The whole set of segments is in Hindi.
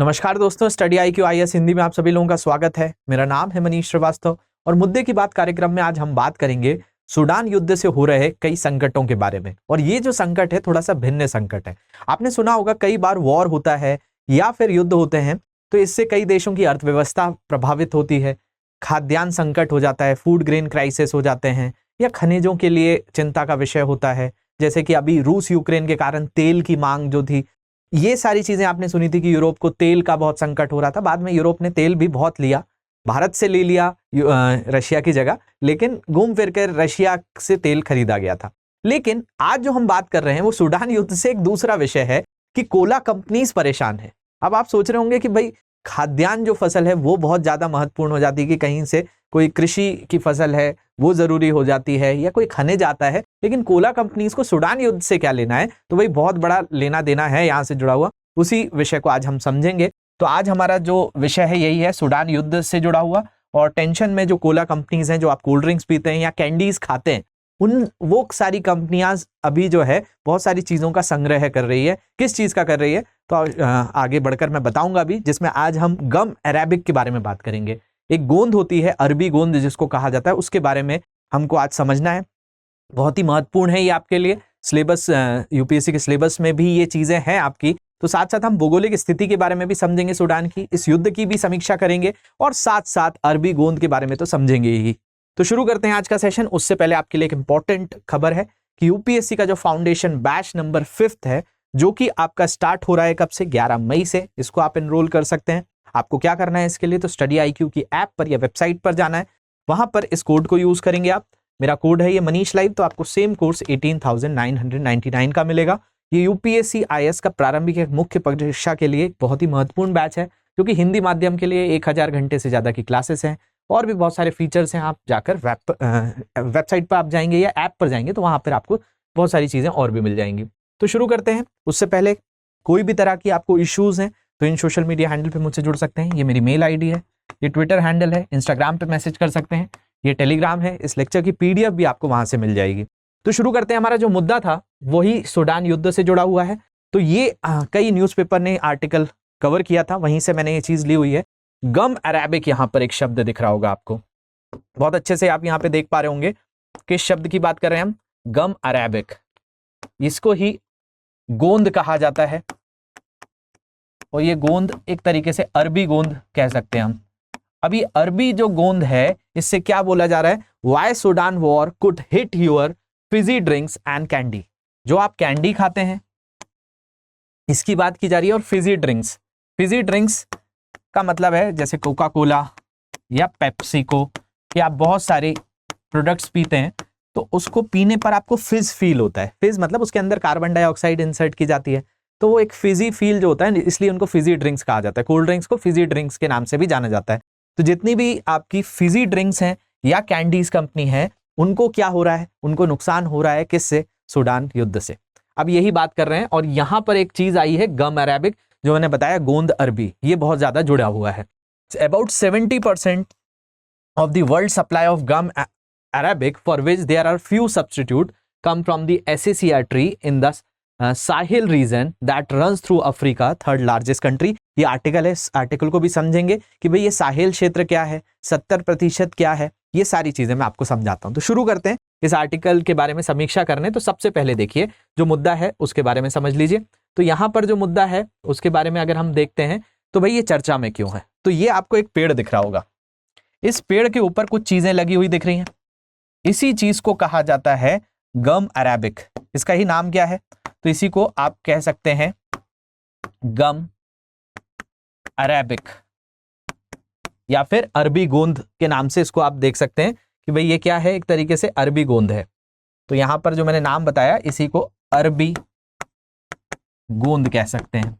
नमस्कार दोस्तों, स्टडी IQ IAS हिंदी में आप सभी लोगों का स्वागत है। मेरा नाम है मनीष श्रीवास्तव और मुद्दे की बात कार्यक्रम में आज हम बात करेंगे सूडान युद्ध से हो रहे कई संकटों के बारे में। और ये जो संकट है थोड़ा सा भिन्न संकट है। आपने सुना होगा कई बार वॉर होता है या फिर युद्ध होते हैं तो इससे कई देशों की अर्थव्यवस्था प्रभावित होती है, खाद्यान्न संकट हो जाता है, फूड ग्रेन क्राइसिस हो जाते हैं या खनिजों के लिए चिंता का विषय होता है। जैसे कि अभी रूस यूक्रेन के कारण तेल की मांग जो थी, ये सारी चीजें आपने सुनी थी कि यूरोप को तेल का बहुत संकट हो रहा था। बाद में यूरोप ने तेल भी बहुत लिया, भारत से ले लिया रशिया की जगह, लेकिन घूम फिर कर रशिया से तेल खरीदा गया था। लेकिन आज जो हम बात कर रहे हैं वो सूडान युद्ध से एक दूसरा विषय है कि कोला कंपनीज परेशान है। अब आप सोच रहे होंगे कि भाई खाद्यान्न जो फसल है वो बहुत ज्यादा महत्वपूर्ण हो जाती है कि कहीं से कोई कृषि की फसल है वो जरूरी हो जाती है या कोई खनिज आता है, लेकिन कोला कंपनीज को सूडान युद्ध से क्या लेना है? तो भाई बहुत बड़ा लेना देना है यहाँ से जुड़ा हुआ। उसी विषय को आज हम समझेंगे। तो आज हमारा जो विषय है यही है, सूडान युद्ध से जुड़ा हुआ। और टेंशन में जो कोला कंपनीज हैं, जो आप कोल्ड ड्रिंक्स पीते हैं या कैंडीज खाते हैं, वो सारी कंपनियां अभी जो है बहुत सारी चीजों का संग्रह कर रही है। किस चीज का कर रही है तो आगे बढ़कर मैं बताऊंगा अभी, जिसमें आज हम गम अरेबिक के बारे में बात करेंगे। एक गोंद होती है, अरबी गोंद जिसको कहा जाता है, उसके बारे में हमको आज समझना है। बहुत ही महत्वपूर्ण है ये आपके लिए। सिलेबस यूपीएससी के सिलेबस में भी ये चीजें हैं आपकी। तो साथ साथ हम भौगोलिक स्थिति के बारे में भी समझेंगे, सूडान की, इस युद्ध की भी समीक्षा करेंगे और साथ साथ अरबी गोंद के बारे में तो समझेंगे ही। तो शुरू करते हैं आज का सेशन। उससे पहले आपके लिए एक इंपॉर्टेंट खबर है कि यूपीएससी का जो फाउंडेशन बैच नंबर 5 है, जो कि आपका स्टार्ट हो रहा है कब से? 11 मई से। इसको आप एनरोल कर सकते हैं। आपको क्या करना है इसके लिए? तो स्टडी IQ की ऐप पर या वेबसाइट पर जाना है, वहां पर इस कोड को यूज करेंगे आप। मेरा कोड है ये मनीष लाइव, तो आपको सेम कोर्स 18,999 का मिलेगा। ये यूपीएससी IAS का प्रारंभिक एक मुख्य परीक्षा के लिए बहुत ही महत्वपूर्ण बैच है, क्योंकि हिंदी माध्यम के लिए 1000 घंटे से ज्यादा की क्लासेस हैं और भी बहुत सारे फीचर्स हैं। आप जाकर वेबसाइट पर आप जाएंगे या ऐप पर जाएंगे तो वहां पर आपको बहुत सारी चीजें और भी मिल जाएंगी। तो शुरू करते हैं। उससे पहले कोई भी तरह की आपको इश्यूज हैं तो इन सोशल मीडिया हैंडल पे मुझसे जुड़ सकते हैं। ये मेरी मेल आईडी है, ये ट्विटर हैंडल है, इंस्टाग्राम पे मैसेज कर सकते हैं, ये टेलीग्राम है। इस लेक्चर की PDF भी आपको वहां से मिल जाएगी। तो शुरू करते हैं। हमारा जो मुद्दा था वही सूडान युद्ध से जुड़ा हुआ है। तो ये कई न्यूज़पेपर ने आर्टिकल कवर किया था, वहीं से मैंने ये चीज ली हुई है। गम अरेबिक, यहाँ पर एक शब्द दिख रहा होगा आपको, बहुत अच्छे से आप यहाँ पे देख पा रहे होंगे किस शब्द की बात कर रहे हैं हम। गम अरेबिक, इसको ही गोंद कहा जाता है और ये गोंद एक तरीके से अरबी गोंद कह सकते हैं हम। अभी अरबी जो गोंद है, इससे क्या बोला जा रहा है? Why Sudan war could hit your fizzy drinks and candy. जो आप कैंडी खाते हैं इसकी बात की जा रही है। और फिजी ड्रिंक्स का मतलब है जैसे कोका कोला या पेप्सिको, कि आप बहुत सारे प्रोडक्ट्स पीते हैं तो उसको पीने पर आपको फिज फील होता है। फिज मतलब उसके अंदर कार्बन डाइऑक्साइड इंसर्ट की जाती है, तो वो एक फिजी फील जो होता है, इसलिए उनको फिजी ड्रिंक्स कहा जाता है। कोल्ड ड्रिंक्स को फिजी ड्रिंक्स के नाम से भी जाना जाता है। तो जितनी भी आपकी फिजी ड्रिंक्स हैं या कैंडीज कंपनी है, उनको क्या हो रहा है? उनको नुकसान हो रहा है। किससे? सूडान युद्ध से। अब यही बात कर रहे हैं। और यहां पर एक चीज आई है गम अरेबिक, जो मैंने बताया गोंद अरबी, ये बहुत ज्यादा जुड़ा हुआ है। About 70% of the world supply of gum arabic for which there are few substitute come from the acacia tree in the Sahel region that runs through Africa, third largest country. ये आर्टिकल है, इस आर्टिकल को भी समझेंगे कि भाई ये साहिल क्षेत्र क्या है, 70% क्या है, ये सारी चीजें मैं आपको समझाता हूं। तो शुरू करते हैं इस आर्टिकल के बारे में समीक्षा करने। तो सबसे पहले देखिए जो मुद्दा है उसके बारे में समझ लीजिए। तो यहां पर जो मुद्दा है उसके बारे में अगर हम देखते हैं तो भाई ये चर्चा में क्यों है। तो ये आपको एक पेड़ दिख रहा होगा, इस पेड़ के ऊपर कुछ चीजें लगी हुई दिख रही हैं। इसी चीज को कहा जाता है गम अरेबिक। इसका ही नाम क्या है? तो इसी को आप कह सकते हैं गम अरेबिक या फिर अरबी गोंद के नाम से इसको आप देख सकते हैं कि भाई ये क्या है? एक तरीके से अरबी गोंद है। तो यहां पर जो मैंने नाम बताया इसी को अरबी गोंद कह सकते हैं।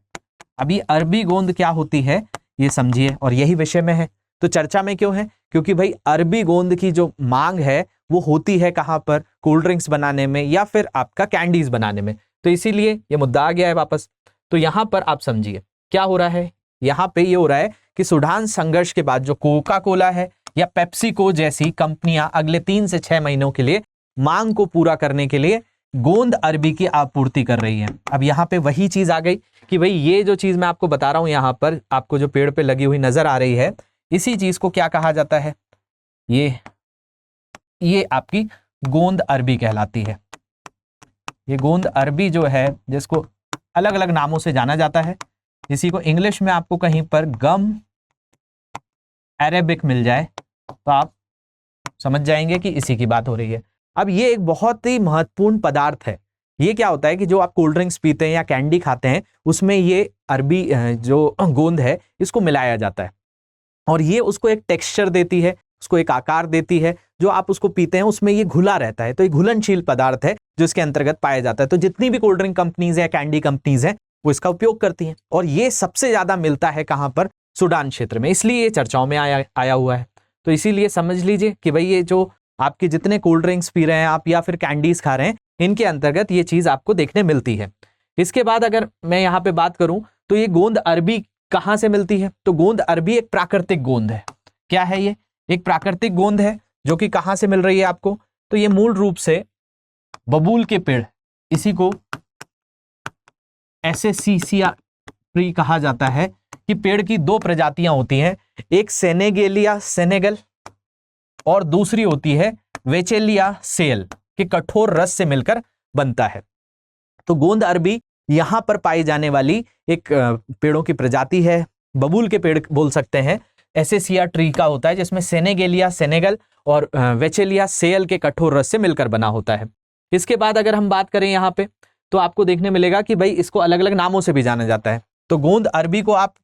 अभी अरबी गोंद क्या होती है ये समझिए, और यही विषय में है। तो चर्चा में क्यों है? क्योंकि भाई अरबी गोंद की जो मांग है वो होती है कहां पर? कोल्ड ड्रिंक्स बनाने में या फिर आपका कैंडीज बनाने में। तो इसीलिए ये मुद्दा आ गया है वापस। तो यहां पर आप समझिए क्या हो रहा है। यहां पे ये हो रहा है कि सूडान संघर्ष के बाद जो कोका कोला है या पेप्सिको जैसी कंपनियां अगले 3 से 6 महीनों के लिए मांग को पूरा करने के लिए गोंद अरबी की आपूर्ति कर रही है। अब यहाँ पे वही चीज आ गई कि भाई ये जो चीज मैं आपको बता रहा हूं यहाँ पर आपको जो पेड़ पे लगी हुई नजर आ रही है, इसी चीज को क्या कहा जाता है, ये आपकी गोंद अरबी कहलाती है। ये गोंद अरबी जो है, जिसको अलग अलग नामों से जाना जाता है, इसी को इंग्लिश में आपको कहीं पर गम अरेबिक मिल जाए तो आप समझ जाएंगे कि इसी की बात हो रही है। अब ये एक बहुत ही महत्वपूर्ण पदार्थ है। ये क्या होता है कि जो आप कोल्ड ड्रिंक्स पीते हैं या कैंडी खाते हैं, उसमें ये अरबी जो गोंद है इसको मिलाया जाता है और ये उसको एक टेक्सचर देती है, उसको एक आकार देती है। जो आप उसको पीते हैं उसमें ये घुला रहता है, तो ये घुलनशील पदार्थ है जो इसके अंतर्गत पाया जाता है। तो जितनी भी कोल्ड ड्रिंक कंपनीज है, कैंडी कंपनीज हैं, वो इसका उपयोग करती हैं और ये सबसे ज्यादा मिलता है कहां पर, सूडान क्षेत्र में, इसलिए ये चर्चाओं में आया हुआ है। तो इसीलिए समझ लीजिए कि भाई ये जो आपके जितने कोल्ड ड्रिंक्स पी रहे हैं आप या फिर कैंडीज खा रहे हैं, इनके अंतर्गत ये चीज आपको देखने मिलती है। इसके बाद अगर मैं यहाँ पे बात करूं तो ये गोंद अरबी कहां से मिलती है, तो गोंद अरबी एक प्राकृतिक गोंद है। क्या है ये? एक प्राकृतिक गोंद है जो कि कहां से मिल रही है आपको, तो ये मूल रूप से बबूल के पेड़, इसी को एसेसिया ट्री कहा जाता है, कि पेड़ की दो प्रजातियां होती हैं, एक सेनेगेलिया सेनेगल और दूसरी होती है वेचेलिया सेल, के कठोर रस से मिलकर बनता है। तो गोंद अरबी यहां पर पाई जाने वाली एक पेड़ों की प्रजाति है, बबूल के पेड़ बोल सकते हैं, एसेसिया ट्री का होता है, जिसमें सेनेगेलिया सेनेगल और वेचेलिया सेल के कठोर रस से मिलकर बना होता है। इसके बाद अगर हम बात करें यहाँ पे, तो आपको देखने मिलेगा कि भाई इसको अलग अलग नामों से भी जाना जाता है। तो गोंद अरबी को आप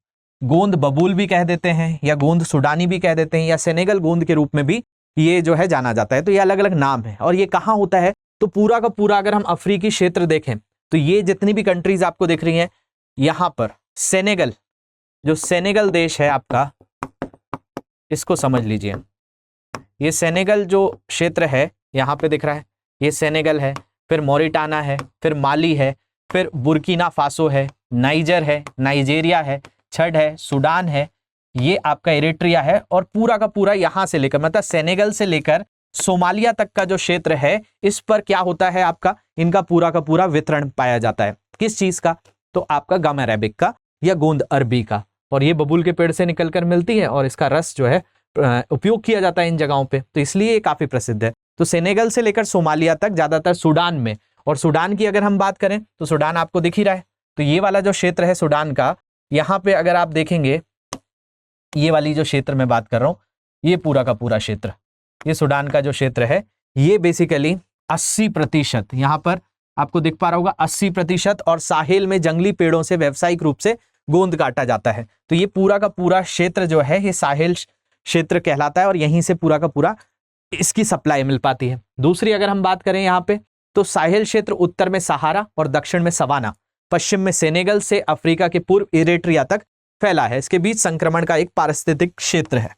गोंद बबूल भी कह देते हैं, या गोंद सुडानी भी कह देते हैं, या सेनेगल गोंद के रूप में भी ये जो है जाना जाता है। तो ये अलग अलग नाम है। और ये कहाँ होता है, तो पूरा का पूरा अगर हम अफ्रीकी क्षेत्र देखें तो ये जितनी भी कंट्रीज आपको दिख रही हैं, यहाँ पर सेनेगल, जो सेनेगल देश है आपका, इसको समझ लीजिए। ये सेनेगल जो क्षेत्र है यहाँ पे दिख रहा है, ये सेनेगल है, फिर मोरिटाना है, फिर माली है, फिर बुर्किना फासो है, नाइजर है, नाइजेरिया है, छड़ है, सूडान है, ये आपका इरिट्रिया है, और पूरा का पूरा यहां से लेकर, मतलब सेनेगल से लेकर सोमालिया तक का जो क्षेत्र है, इस पर क्या होता है आपका, इनका पूरा का पूरा वितरण पाया जाता है। किस चीज का, तो आपका गम अरेबिक का या गोंद अरबी का। और ये बबूल के पेड़ से निकलकर मिलती है और इसका रस जो है उपयोग किया जाता है इन जगहों पे, तो इसलिए ये काफी प्रसिद्ध है। तो सेनेगल से लेकर सोमालिया तक ज्यादातर सूडान में, और सूडान की अगर हम बात करें तो सूडान आपको दिख ही रहा है। तो ये वाला जो क्षेत्र है सूडान का, यहाँ पे अगर आप देखेंगे, ये वाली जो क्षेत्र में बात कर रहा हूं, ये पूरा का पूरा क्षेत्र, ये सूडान का जो क्षेत्र है, ये बेसिकली 80% यहाँ पर आपको दिख पा रहा होगा, 80%, और साहिल में जंगली पेड़ों से व्यावसायिक रूप से गोंद काटा जाता है। तो ये पूरा का पूरा क्षेत्र जो है ये साहिल क्षेत्र कहलाता है, और यहीं से पूरा का पूरा इसकी सप्लाई मिल पाती है। दूसरी अगर हम बात करें यहाँ पे, तो साहिल क्षेत्र उत्तर में सहारा और दक्षिण में सवाना, पश्चिम में सेनेगल से अफ्रीका के पूर्व इरिट्रिया तक फैला है। इसके बीच संक्रमण का एक पारिस्थितिक क्षेत्र है।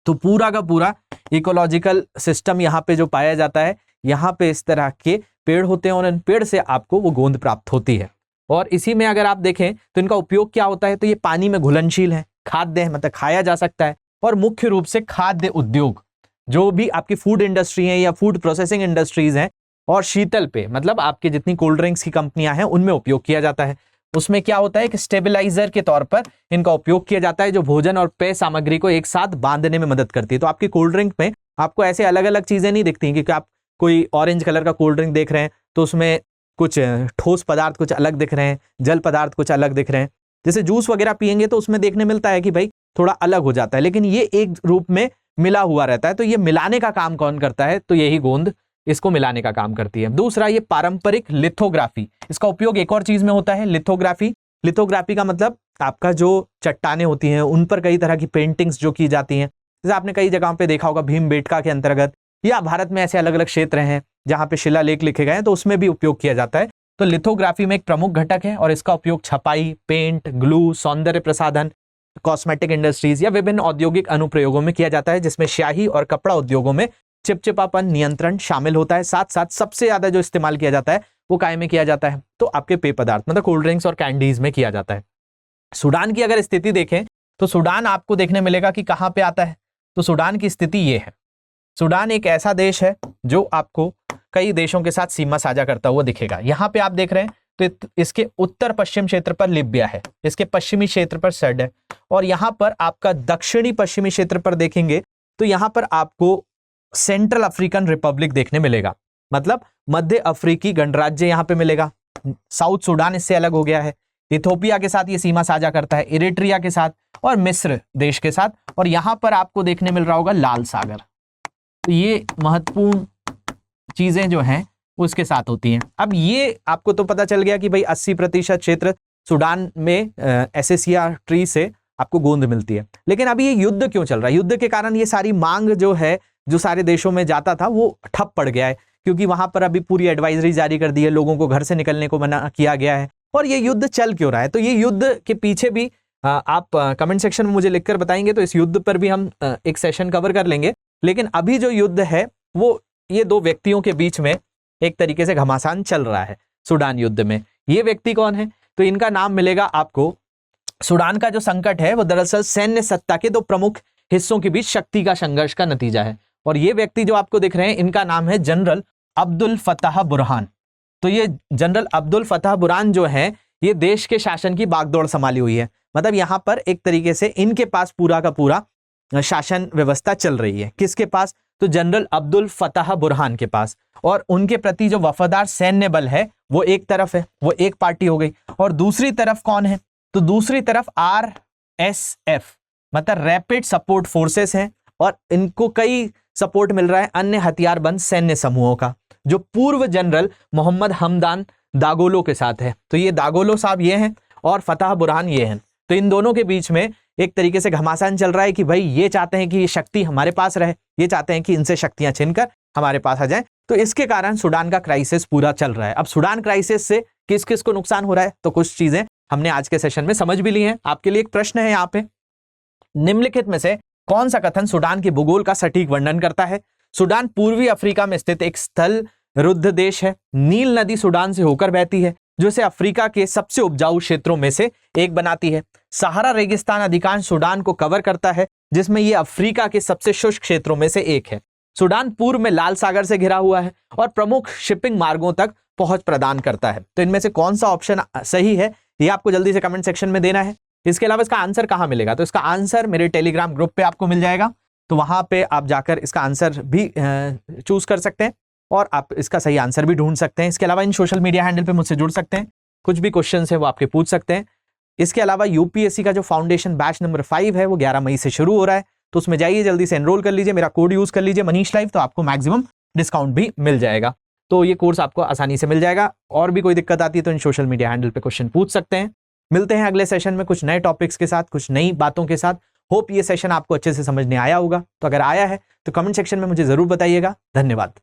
तो पूरा का पूरा इकोलॉजिकल सिस्टम यहाँ पे जो पाया जाता है, यहाँ पे इस तरह के पेड़ होते हैं और इन पेड़ से आपको वो गोंद प्राप्त होती है। और इसी में अगर आप देखें तो इनका उपयोग क्या होता है, तो ये पानी में घुलनशील है, खाद्य है, मतलब खाया जा सकता है, और मुख्य रूप से खाद्य उद्योग, जो भी आपकी फूड इंडस्ट्री है या फूड प्रोसेसिंग इंडस्ट्रीज हैं, और शीतल पे, मतलब आपके जितनी कोल्ड ड्रिंक्स की कंपनियां हैं उनमें उपयोग किया जाता है। उसमें क्या होता है कि स्टेबलाइजर के तौर पर इनका उपयोग किया जाता है, जो भोजन और पेय सामग्री को एक साथ बांधने में मदद करती है। तो आपकी कोल्ड ड्रिंक में आपको ऐसे अलग अलग चीजें नहीं दिखती, क्योंकि आप कोई ऑरेंज कलर का कोल्ड ड्रिंक देख रहे हैं तो उसमें कुछ ठोस पदार्थ कुछ अलग दिख रहे हैं, जल पदार्थ कुछ अलग दिख रहे हैं। जैसे जूस वगैरह पियेंगे तो उसमें देखने मिलता है कि भाई थोड़ा अलग हो जाता है, लेकिन ये एक रूप में मिला हुआ रहता है। तो ये मिलाने का काम कौन करता है, तो यही गोंद इसको मिलाने का काम करती है। दूसरा, ये पारंपरिक लिथोग्राफी, इसका उपयोग एक और चीज में होता है, लिथोग्राफी। लिथोग्राफी का मतलब आपका जो चट्टानें होती हैं उन पर कई तरह की पेंटिंग्स जो की जाती हैं, जैसे आपने कई जगहों पे देखा होगा भीमबेटका के अंतर्गत, या भारत में ऐसे अलग अलग क्षेत्र हैं जहां पे शिलालेख लिखे गए हैं, तो उसमें भी उपयोग किया जाता है। तो लिथोग्राफी में एक प्रमुख घटक है और इसका उपयोग छपाई, पेंट, ग्लू, सौंदर्य प्रसाधन, कॉस्मेटिक इंडस्ट्रीज या विभिन्न औद्योगिक अनुप्रयोगों में किया जाता है, जिसमें स्याही और कपड़ा उद्योगों में चिपचिपापन नियंत्रण शामिल होता है। साथ साथ सबसे ज्यादा जो इस्तेमाल किया जाता है वो काय में किया जाता है, तो आपके पेय पदार्थ मतलब कोल्ड ड्रिंक्स और कैंडीज में किया जाता है। सूडान की अगर स्थिति देखें तो सूडान आपको देखने मिलेगा कि कहां पे आता है, तो सूडान की स्थिति ये है। सूडान एक ऐसा देश है जो आपको कई देशों के साथ सीमा साझा करता हुआ दिखेगा। यहाँ पे आप देख रहे हैं तो इसके उत्तर पश्चिम क्षेत्र पर लिबिया है, इसके पश्चिमी क्षेत्र पर सर्ड है, और यहां पर आपका दक्षिणी पश्चिमी क्षेत्र पर देखेंगे तो यहां पर आपको सेंट्रल अफ्रीकन रिपब्लिक देखने मिलेगा, मतलब मध्य अफ्रीकी गणराज्य यहां पे मिलेगा। साउथ सूडान इससे अलग हो गया है, इथोपिया के साथ ये सीमा साझा करता है, इरिट्रिया के साथ और मिस्र देश के साथ, और यहां पर आपको देखने मिल रहा होगा लाल सागर। तो ये महत्वपूर्ण चीजें जो हैं उसके साथ होती हैं। अब ये आपको तो पता चल गया कि भाई 80% क्षेत्र सूडान में एसेसिया ट्री से आपको गोंद मिलती है। लेकिन अभी ये युद्ध क्यों चल रहा है? युद्ध के कारण ये सारी मांग जो है, जो सारे देशों में जाता था, वो ठप पड़ गया है, क्योंकि वहां पर अभी पूरी एडवाइजरी जारी कर दी है, लोगों को घर से निकलने को मना किया गया है। और ये युद्ध चल क्यों रहा है? तो ये युद्ध के पीछे भी आप कमेंट सेक्शन में मुझे लिखकर बताएंगे, तो इस युद्ध पर भी हम एक सेशन कवर कर लेंगे। लेकिन अभी जो युद्ध है वो ये दो व्यक्तियों के बीच में एक तरीके से घमासान चल रहा है सूडान युद्ध में। ये व्यक्ति कौन है? तो इनका नाम मिलेगा आपको। सूडान का जो संकट है वो दरअसल सैन्य सत्ता के दो प्रमुख हिस्सों के बीच शक्ति का संघर्ष का नतीजा है। और ये व्यक्ति जो आपको दिख रहे हैं, इनका नाम है जनरल अब्दुल फतह बुरहान। तो ये जनरल अब्दुल फतह बुरहान जो है, ये देश के शासन की बागडोर संभाली हुई है। मतलब यहां पर एक तरीके से इनके पास पूरा का पूरा शासन व्यवस्था चल रही है। किसके पास? तो जनरल अब्दुल फतह बुरहान के पास। और उनके प्रति जो वफादार सैन्य बल है वो एक तरफ है, वो एक पार्टी हो गई। और दूसरी तरफ कौन है? तो दूसरी तरफ RSF मतलब रैपिड सपोर्ट फोर्सेस हैं, और इनको कई सपोर्ट मिल रहा है अन्य हथियारबंद सैन्य समूहों का, जो पूर्व जनरल मोहम्मद हमदान दागोलो के साथ है। तो ये दागोलो साहब ये हैं और फतह बुरहान ये हैं। तो इन दोनों के बीच में एक तरीके से घमासान चल रहा है कि भाई ये चाहते हैं कि ये शक्ति हमारे पास रहे, ये चाहते हैं कि इनसे शक्तियां छीनकर हमारे पास आ जाए। तो इसके कारण सूडान का क्राइसिस पूरा चल रहा है। अब सूडान क्राइसिस से किस किस को नुकसान हो रहा है, तो कुछ चीजें हमने आज के सेशन में समझ भी ली हैं। आपके लिए एक प्रश्न है यहाँ पे, निम्नलिखित में से कौन सा कथन सूडान के भूगोल का सटीक वर्णन करता है? सूडान पूर्वी अफ्रीका में स्थित एक स्थल रुद्ध देश है। नील नदी सूडान से होकर बहती है, जो इसे अफ्रीका के सबसे उपजाऊ क्षेत्रों में से एक बनाती है। सहारा रेगिस्तान अधिकांश सूडान को कवर करता है, जिसमें यह अफ्रीका के सबसे शुष्क क्षेत्रों में से एक है। सूडान पूर्व में लाल सागर से घिरा हुआ है और प्रमुख शिपिंग मार्गों तक पहुंच प्रदान करता है। तो इनमें से कौन सा ऑप्शन सही है, ये आपको जल्दी से कमेंट सेक्शन में देना है। इसके अलावा इसका आंसर कहां मिलेगा? तो इसका आंसर मेरे टेलीग्राम ग्रुप पे आपको मिल जाएगा, तो वहां पे आप जाकर इसका आंसर भी चूज कर सकते हैं और आप इसका सही आंसर भी ढूंढ सकते हैं। इसके अलावा इन सोशल मीडिया हैंडल पे मुझसे जुड़ सकते हैं, कुछ भी क्वेश्चन है वो आपके पूछ सकते हैं। इसके अलावा यूपीएससी का जो फाउंडेशन बैच नंबर 5 है वो 11 मई से शुरू हो रहा है, तो उसमें जाइए, जल्दी से एनरोल कर लीजिए, मेरा कोड यूज कर लीजिए मनीष लाइव, तो आपको मैक्सिमम डिस्काउंट भी मिल जाएगा। तो ये कोर्स आपको आसानी से मिल जाएगा। और भी कोई दिक्कत आती है तो इन सोशल मीडिया हैंडल पे क्वेश्चन पूछ सकते हैं। मिलते हैं अगले सेशन में कुछ नए टॉपिक्स के साथ, कुछ नई बातों के साथ। होप ये सेशन आपको अच्छे से समझने आया होगा। तो अगर आया है तो कमेंट सेक्शन में मुझे जरूर बताइएगा। धन्यवाद।